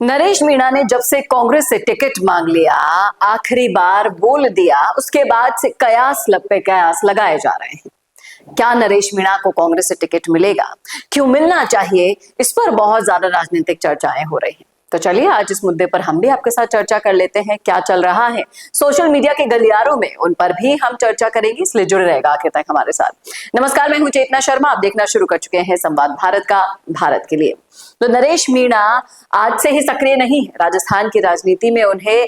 नरेश मीणा ने जब से कांग्रेस से टिकट मांग लिया, आखिरी बार बोल दिया, उसके बाद से कयास पे कयास लगाए जा रहे हैं। क्या नरेश मीणा को कांग्रेस से टिकट मिलेगा? क्यों मिलना चाहिए? इस पर बहुत ज्यादा राजनीतिक चर्चाएं हो रही हैं। तो चलिए आज इस मुद्दे पर हम भी आपके साथ चर्चा कर लेते हैं। क्या चल रहा है सोशल मीडिया के गलियारों में, उन पर भी हम चर्चा करेंगे, इसलिए जुड़े रहेगा आखिर तक हमारे साथ। नमस्कार, मैं हूं चेतना शर्मा। आप देखना शुरू कर चुके हैं संवाद भारत का, भारत के लिए। तो नरेश मीणा आज से ही सक्रिय नहीं है। राजस्थान की राजनीति में उन्हें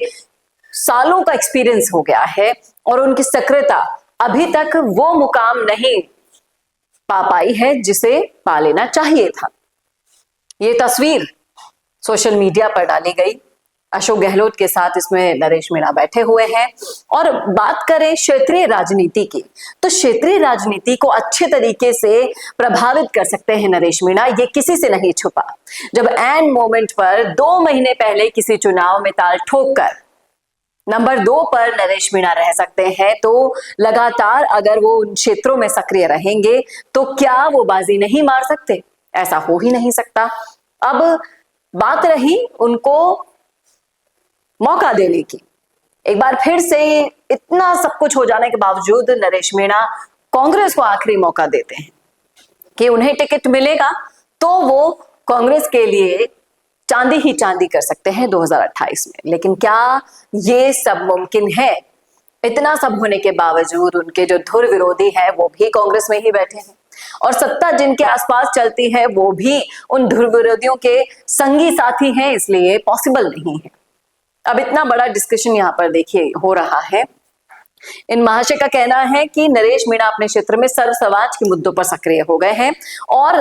सालों का एक्सपीरियंस हो गया है और उनकी सक्रियता अभी तक वो मुकाम नहीं पा पाई है जिसे पा लेना चाहिए था। ये तस्वीर सोशल मीडिया पर डाली गई, अशोक गहलोत के साथ इसमें नरेश मीणा बैठे हुए हैं। और बात करें क्षेत्रीय राजनीति की, तो क्षेत्रीय राजनीति को अच्छे तरीके से प्रभावित कर सकते हैं नरेश मीणा, ये किसी से नहीं छुपा। जब एंड मोमेंट पर 2 महीने पहले किसी चुनाव में ताल ठोक कर नंबर 2 पर नरेश मीणा रह सकते हैं, तो लगातार अगर वो उन क्षेत्रों में सक्रिय रहेंगे तो क्या वो बाजी नहीं मार सकते? ऐसा हो ही नहीं सकता। अब बात रही उनको मौका देने की। एक बार फिर से इतना सब कुछ हो जाने के बावजूद नरेश मीणा कांग्रेस को आखिरी मौका देते हैं कि उन्हें टिकट मिलेगा तो वो कांग्रेस के लिए चांदी ही चांदी कर सकते हैं 2028 में। लेकिन क्या ये सब मुमकिन है? इतना सब होने के बावजूद उनके जो धुर विरोधी है वो भी कांग्रेस में ही बैठे हैं और सत्ता जिनके आसपास चलती है वो भी उन धुर विरोधियों के संगी साथी हैं, इसलिए पॉसिबल नहीं है। अब इतना बड़ा डिस्कशन यहाँ पर देखिए हो रहा है। इन महाशय का कहना है कि नरेश मीणा अपने क्षेत्र में सर्व समाज के मुद्दों पर सक्रिय हो गए हैं और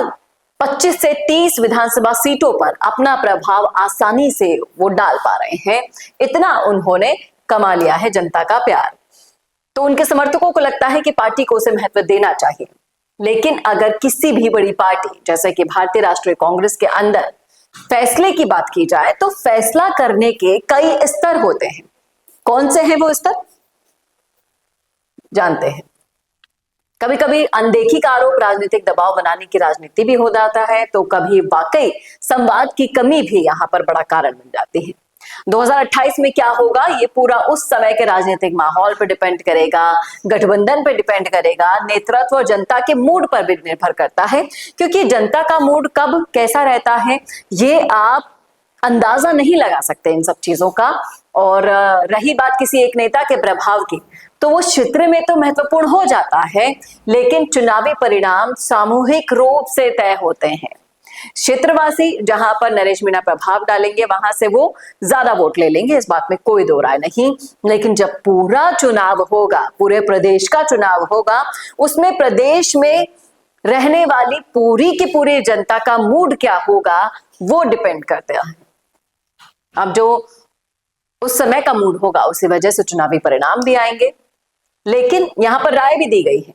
25 से 30 विधानसभा सीटों पर अपना प्रभाव आसानी से वो डाल पा रहे हैं। इतना उन्होंने कमा लिया है जनता का प्यार। तो उनके समर्थकों को लगता है कि पार्टी को उसे महत्व देना चाहिए। लेकिन अगर किसी भी बड़ी पार्टी जैसे कि भारतीय राष्ट्रीय कांग्रेस के अंदर फैसले की बात की जाए तो फैसला करने के कई स्तर होते हैं। कौन से हैं वो स्तर? जानते हैं। कभी कभी अनदेखी का आरोप राजनीतिक दबाव बनाने की राजनीति भी हो जाता है, तो कभी वाकई संवाद की कमी भी यहां पर बड़ा कारण बन जाती है। 2028 में क्या होगा ये पूरा उस समय के राजनीतिक माहौल पर डिपेंड करेगा, गठबंधन पर डिपेंड करेगा, नेतृत्व और जनता के मूड पर भी निर्भर करता है। क्योंकि जनता का मूड कब कैसा रहता है ये आप अंदाजा नहीं लगा सकते इन सब चीजों का। और रही बात किसी एक नेता के प्रभाव की, तो वो क्षेत्र में तो महत्वपूर्ण हो जाता है, लेकिन चुनावी परिणाम सामूहिक रूप से तय होते हैं। क्षेत्रवासी जहां पर नरेश मीणा प्रभाव डालेंगे वहां से वो ज्यादा वोट ले लेंगे, इस बात में कोई दो राय नहीं। लेकिन जब पूरा चुनाव होगा, पूरे प्रदेश का चुनाव होगा, उसमें प्रदेश में रहने वाली पूरी की पूरी जनता का मूड क्या होगा वो डिपेंड करता है। अब जो उस समय का मूड होगा उसी वजह से चुनावी परिणाम भी आएंगे। लेकिन यहां पर राय भी दी गई है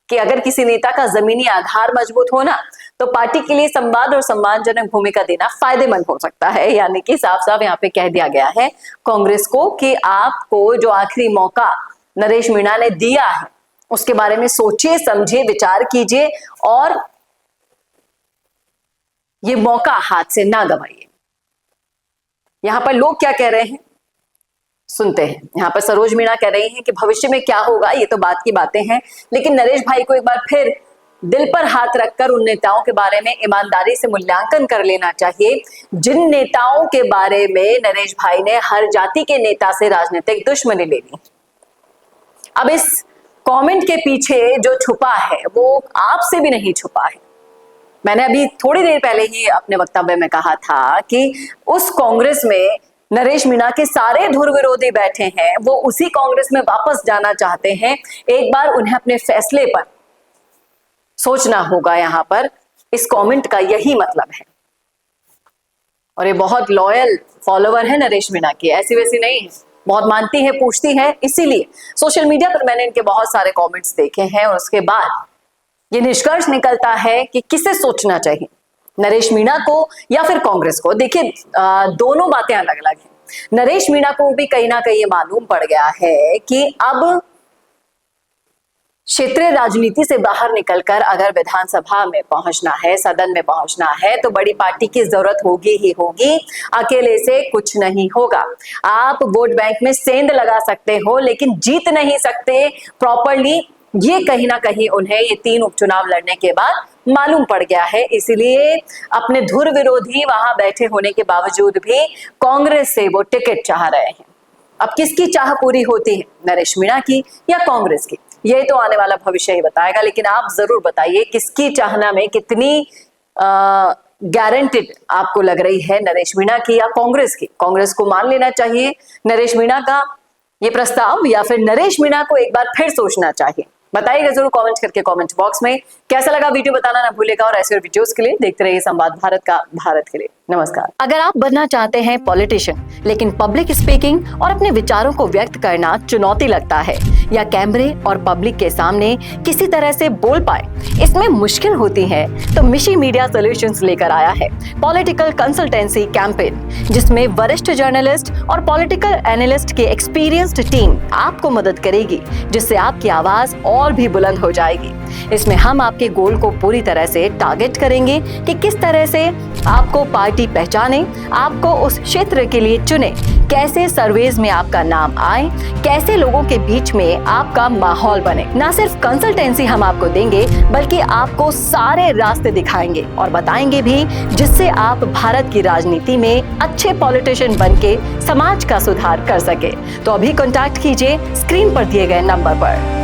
कि अगर किसी नेता का जमीनी आधार मजबूत होना तो पार्टी के लिए संवाद और सम्मानजनक भूमिका देना फायदेमंद हो सकता है। यानी कि साफ साफ यहाँ पे कह दिया गया है कांग्रेस को कि आपको जो आखिरी मौका नरेश मीणा ने दिया है उसके बारे में सोचिए, समझिए, विचार कीजिए और ये मौका हाथ से ना गवाइए। यहां पर लोग क्या कह रहे हैं सुनते हैं। यहाँ पर सरोज मीणा कह रही हैं कि भविष्य में क्या होगा ये तो बात की बातें हैं, लेकिन नरेश भाई को एक बार फिर दिल पर हाथ रखकर उन नेताओं के बारे में ईमानदारी से मूल्यांकन कर लेना चाहिए जिन नेताओं के बारे में नरेश भाई ने हर जाति के नेता से राजनीतिक दुश्मनी ले ली। अब इस कमेंट के पीछे जो छुपा है वो आपसे भी नहीं छुपा है। मैंने अभी थोड़ी देर पहले ही अपने वक्तव्य में कहा था कि उस कांग्रेस में नरेश मीणा के सारे धुर विरोधी बैठे हैं, वो उसी कांग्रेस में वापस जाना चाहते हैं। एक बार उन्हें अपने फैसले पर सोचना होगा। यहां पर इस कमेंट का यही मतलब है। और ये बहुत लॉयल फॉलोवर है नरेश मीणा की, ऐसी वैसी नहीं है, बहुत मानती है, पूछती है। इसीलिए सोशल मीडिया पर मैंने इनके बहुत सारे कॉमेंट्स देखे हैं और उसके बाद ये निष्कर्ष निकलता है कि किसे सोचना चाहिए, नरेश मीणा को या फिर कांग्रेस को। देखिए दोनों बातें अलग अलग हैं। नरेश मीणा को भी कहीं ना कहीं ये मालूम पड़ गया है कि अब क्षेत्रीय राजनीति से बाहर निकलकर अगर विधानसभा में पहुंचना है, सदन में पहुंचना है, तो बड़ी पार्टी की जरूरत होगी ही होगी। अकेले से कुछ नहीं होगा। आप वोट बैंक में सेंध लगा सकते हो, लेकिन जीत नहीं सकते प्रॉपरली। ये कहीं ना कहीं उन्हें ये 3 उपचुनाव लड़ने के बाद मालूम पड़ गया है। इसलिए अपने धुर विरोधी वहां बैठे होने के बावजूद भी कांग्रेस से वो टिकट चाह रहे हैं। अब किसकी चाह पूरी होती है, नरेश मीणा की या कांग्रेस की? ये तो आने वाला भविष्य ही बताएगा। लेकिन आप जरूर बताइए किसकी चाहना में कितनी गारंटेड आपको लग रही है, नरेश मीणा की या कांग्रेस की? कांग्रेस को मान लेना चाहिए नरेश मीणा का ये प्रस्ताव, या फिर नरेश मीणा को एक बार फिर सोचना चाहिए? बताइएगा जरूर कमेंट करके कमेंट बॉक्स में। कैसा लगा वीडियो बताना ना भूलेगा, और ऐसे वीडियोस के लिए देखते रहिए संवाद भारत का, भारत के लिए। नमस्कार। अगर आप बनना चाहते हैं पॉलिटिशियन, लेकिन पब्लिक स्पीकिंग और अपने विचारों को व्यक्त करना चुनौती लगता है, या कैमरे और पब्लिक के सामने किसी तरह से बोल पाए इसमें मुश्किल होती है, तो मिशी मीडिया सॉल्यूशंस लेकर आया है पॉलिटिकल कंसल्टेंसी कैंपेन, जिसमें वरिष्ठ जर्नलिस्ट और पॉलिटिकल एनालिस्ट की एक्सपीरियंस्ड टीम आपको मदद करेगी, जिससे आपकी आवाज और भी बुलंद हो जाएगी। इसमें हम आपके गोल को पूरी तरह से टारगेट करेंगे कि किस तरह से आपको पार्टी पहचाने, आपको उस क्षेत्र के लिए चुने, कैसे सर्वेज में आपका नाम आए, कैसे लोगों के बीच में आपका माहौल बने। ना सिर्फ कंसल्टेंसी हम आपको देंगे, बल्कि आपको सारे रास्ते दिखाएंगे और बताएंगे भी, जिससे आप भारत की राजनीति में अच्छे पॉलिटिशियन बनके समाज का सुधार कर सके। तो अभी कॉन्टैक्ट कीजिए स्क्रीन पर दिए गए नंबर पर।